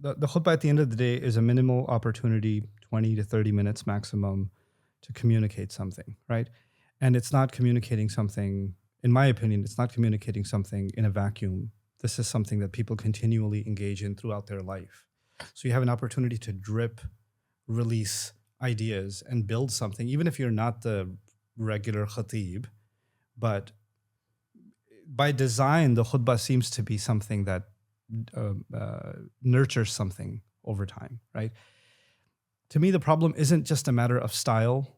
the khutbah at the end of the day is a minimal opportunity, 20 to 30 minutes maximum, to communicate something, right? And it's not communicating something, in my opinion, it's not communicating something in a vacuum. This is something that people continually engage in throughout their life. So you have an opportunity to drip, release ideas, and build something, even if you're not the regular khatib. But by design, the khutbah seems to be something that nurtures something over time, right? To me, the problem isn't just a matter of style,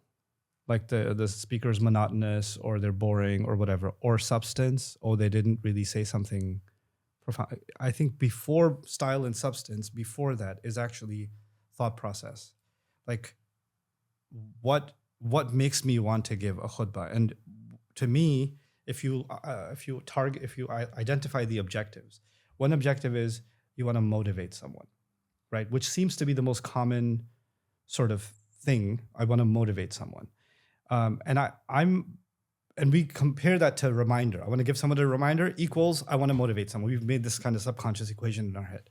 like the speaker's monotonous or they're boring or whatever, or substance, or they didn't really say something profound. I think before style and substance, before that is actually thought process. Like what makes me want to give a khutbah? And to me, if you identify the objectives, one objective is you want to motivate someone, right? Which seems to be the most common sort of thing. I want to motivate someone. And we compare that to reminder. I want to give someone a reminder equals I want to motivate someone. We've made this kind of subconscious equation in our head.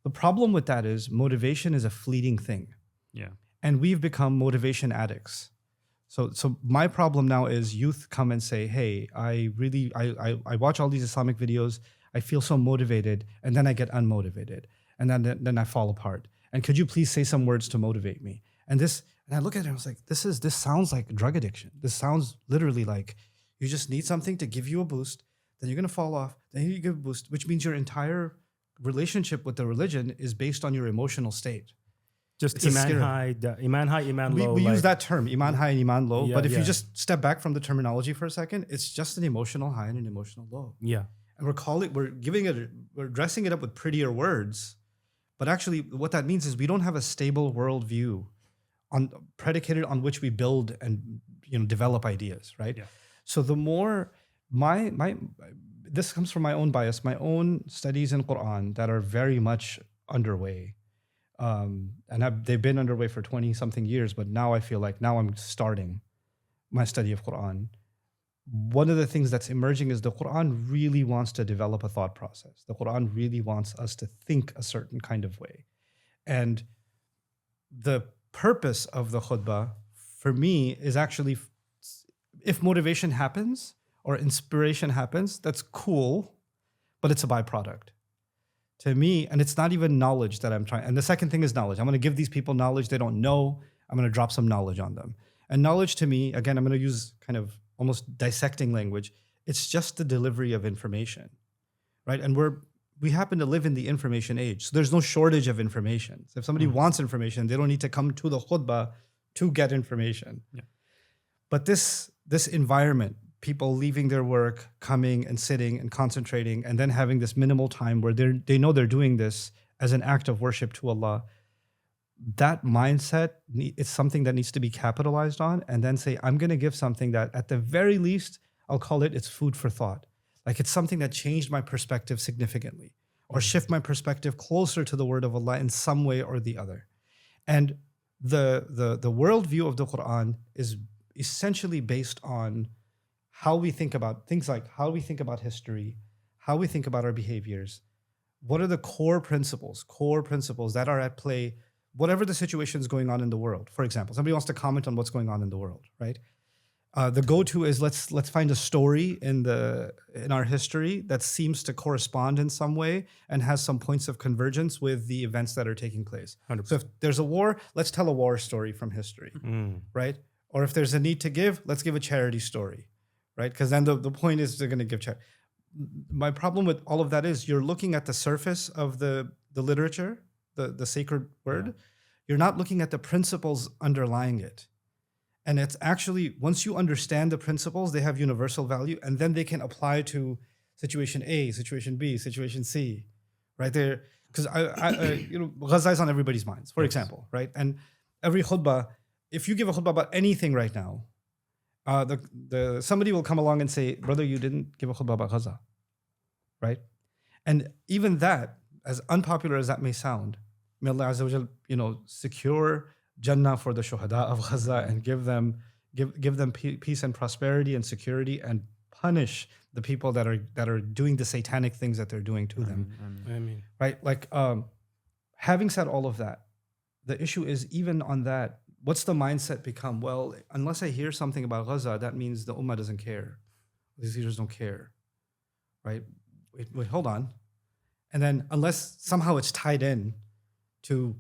The problem with that is motivation is a fleeting thing. Yeah. And we've become motivation addicts. So my problem now is youth come and say, hey, I watch all these Islamic videos. I feel so motivated, and then I get unmotivated, and then I fall apart. And could you please say some words to motivate me? And I look at it and I was like, this sounds like drug addiction. This sounds literally like you just need something to give you a boost, then you're gonna fall off, then you give a boost, which means your entire relationship with the religion is based on your emotional state. Just It's a iman scary- high, iman high, iman low. We like, use that term, iman high and iman low, Yeah, but if yeah. you just step back from the terminology for a second, it's just an emotional high and an emotional low. Yeah. And we're dressing it up with prettier words, but actually what that means is we don't have a stable worldview predicated on which we build and develop ideas, right? Yeah. So the more this comes from my own bias, my own studies in Quran that are very much underway. They've been underway for 20 something years, but now I feel like now I'm starting my study of Quran. One of the things that's emerging is the Quran really wants to develop a thought process. The Quran really wants us to think a certain kind of way. And the purpose of the khutbah for me is actually, if motivation happens or inspiration happens, that's cool, but it's a byproduct to me. And it's not even knowledge that I'm trying. And the second thing is knowledge. I'm going to give these people knowledge they don't know. I'm going to drop some knowledge on them. And knowledge to me, again, I'm going to use kind of almost dissecting language. It's just the delivery of information, right? And we happen to live in the information age. So there's no shortage of information. So if somebody wants information, they don't need to come to the khutbah to get information. Yeah. But this environment, people leaving their work, coming and sitting and concentrating, and then having this minimal time where they know they're doing this as an act of worship to Allah, that mindset is something that needs to be capitalized on, and then say, I'm going to give something that at the very least, I'll call it's food for thought. Like it's something that changed my perspective significantly or shift my perspective closer to the word of Allah in some way or the other. And the worldview of the Quran is essentially based on how we think about things like how we think about history, how we think about our behaviors. What are the core principles that are at play, whatever the situation is going on in the world. For example, somebody wants to comment on what's going on in the world, right? The go-to is let's find a story in our history that seems to correspond in some way and has some points of convergence with the events that are taking place. 100%. So if there's a war, let's tell a war story from history, right? Or if there's a need to give, let's give a charity story, right? Because then the point is they're going to give charity. My problem with all of that is you're looking at the surface of the literature, the sacred word. Yeah. You're not looking at the principles underlying it. And it's actually, once you understand the principles, they have universal value, and then they can apply to situation A, situation B, situation C, right there. Because Gaza is on everybody's minds, for example, right? And every khutbah, if you give a khutbah about anything right now, somebody will come along and say, brother, you didn't give a khutbah about Gaza, right? And even that, as unpopular as that may sound, may Allah Azza wa Jal, secure Jannah for the shuhada of Gaza and give them peace and prosperity and security, and punish the people that are doing the satanic things that they're doing to them. Amen. Right? Like having said all of that, the issue is even on that, what's the mindset become? Well, unless I hear something about Gaza, that means the Ummah doesn't care. These leaders don't care, right? Wait, hold on. And then unless somehow it's tied in to,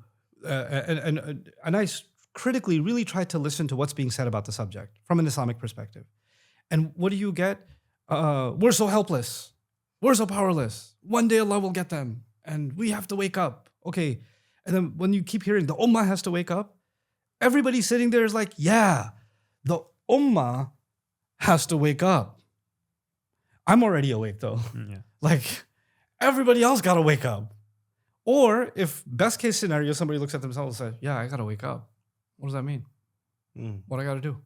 and I critically really tried to listen to what's being said about the subject from an Islamic perspective. And what do you get? We're so helpless. We're so powerless. One day Allah will get them and we have to wake up. Okay. And then when you keep hearing the Ummah has to wake up, everybody sitting there is like, yeah, the Ummah has to wake up. I'm already awake though. Yeah. Like everybody else got to wake up. Or if best case scenario, somebody looks at themselves and says, yeah, I got to wake up. What does that mean? What I got to do?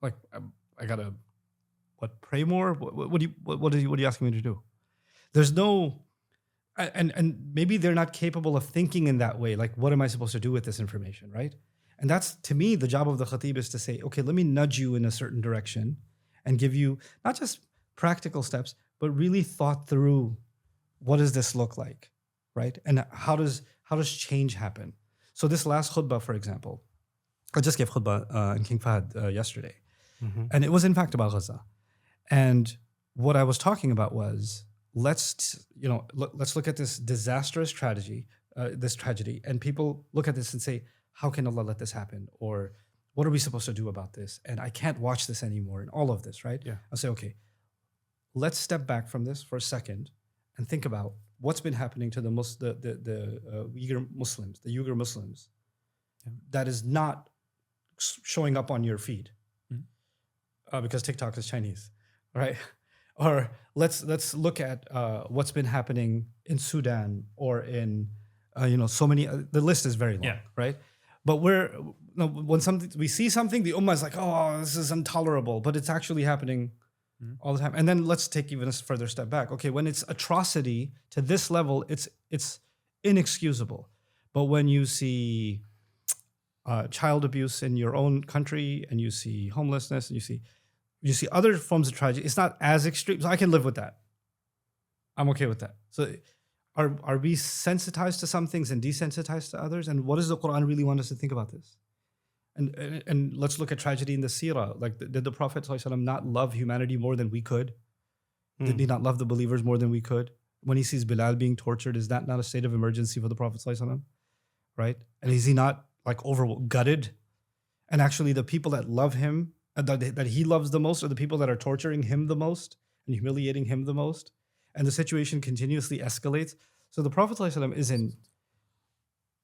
Like I got to, pray more? What are you asking me to do? There's no, and maybe they're not capable of thinking in that way. Like, what am I supposed to do with this information, right? And that's, to me, the job of the khatib is to say, okay, let me nudge you in a certain direction and give you not just practical steps, but really thought through what does this look like, right? And how does change happen? So this last khutbah, for example, I just gave khutbah in King Fahd yesterday. And it was in fact about Gaza. And what I was talking about was, let's look at this disastrous tragedy, and people look at this and say, how can Allah let this happen? Or what are we supposed to do about this? And I can't watch this anymore and all of this, right? Yeah. I'll say, okay, let's step back from this for a second and think about what's been happening to the Uyghur Muslims that is not showing up on your feed because TikTok is Chinese, right? Or let's look at what's been happening in Sudan or in so many. The list is very long, right? But when we see something, the ummah is like, oh, this is intolerable, but it's actually happening all the time. And then let's take even a further step back. Okay, when it's atrocity to this level, it's inexcusable. But when you see child abuse in your own country, and you see homelessness, and you see other forms of tragedy, it's not as extreme. So I can live with that. I'm okay with that. So are we sensitized to some things and desensitized to others? And what does the Quran really want us to think about this? And let's look at tragedy in the seerah. Like, did the Prophet ﷺ not love humanity more than we could? Did he not love the believers more than we could? When he sees Bilal being tortured, is that not a state of emergency for the Prophet ﷺ? Right? And is he not like gutted? And actually the people that love him, that he loves the most, are the people that are torturing him the most and humiliating him the most. And the situation continuously escalates. So the Prophet ﷺ is in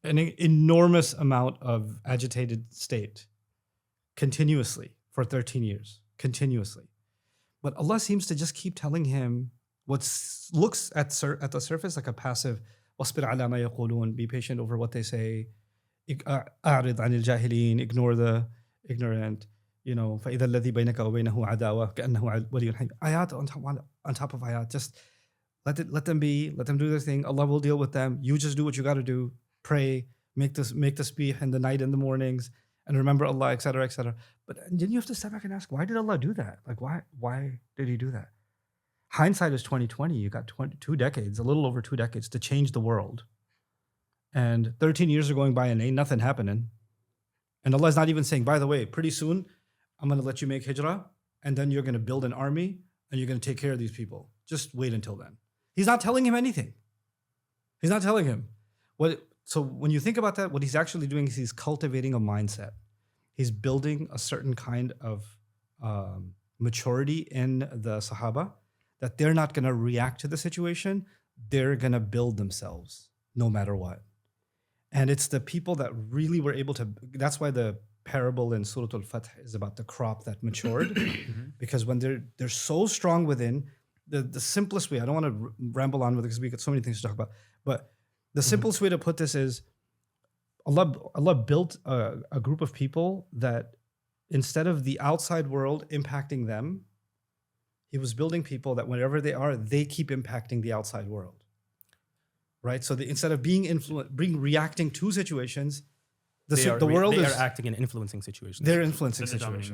an enormous amount of agitated state continuously for 13 years, continuously. But Allah seems to just keep telling him what looks at the surface like a passive, وَاصْبِرْ عَلَى مَا يَقُولُونَ, be patient over what they say, أَعْرِضْ عَنِ الْجَاهِلِينَ, ignore the ignorant, فَإِذَا الَّذِي بَيْنَكَ وَبَيْنَهُ عَدَاوَةٌ كَأَنَّهُ وَلِيٌّ حَمِيمٌ. Ayat on top of ayat. Just let them be, let them do their thing. Allah will deal with them. You just do what you got to do. Pray, make this speech in the night and the mornings, and remember Allah, etc., etc. But then you have to step back and ask, why did Allah do that? Like, why did He do that? Hindsight is 2020. You got 2 decades, a little over 2 decades to change the world, and 13 years are going by and ain't nothing happening. And Allah is not even saying, by the way, pretty soon I'm going to let you make hijrah, and then you're going to build an army and you're going to take care of these people. Just wait until then. He's not telling him anything. He's not telling him. So when you think about that, what he's actually doing is he's cultivating a mindset. He's building a certain kind of maturity in the Sahaba that they're not going to react to the situation. They're going to build themselves no matter what. And it's the people that really were able to, that's why the parable in Surah Al-Fath is about the crop that matured. Because when they're so strong within, the simplest way, I don't want to ramble on with it because we got so many things to talk about, but the simplest way to put this is Allah built a group of people that instead of the outside world impacting them, He was building people that wherever they are, they keep impacting the outside world. Right? So instead of being reacting to situations, the world is acting and influencing situations. They're influencing They're the dominant situations.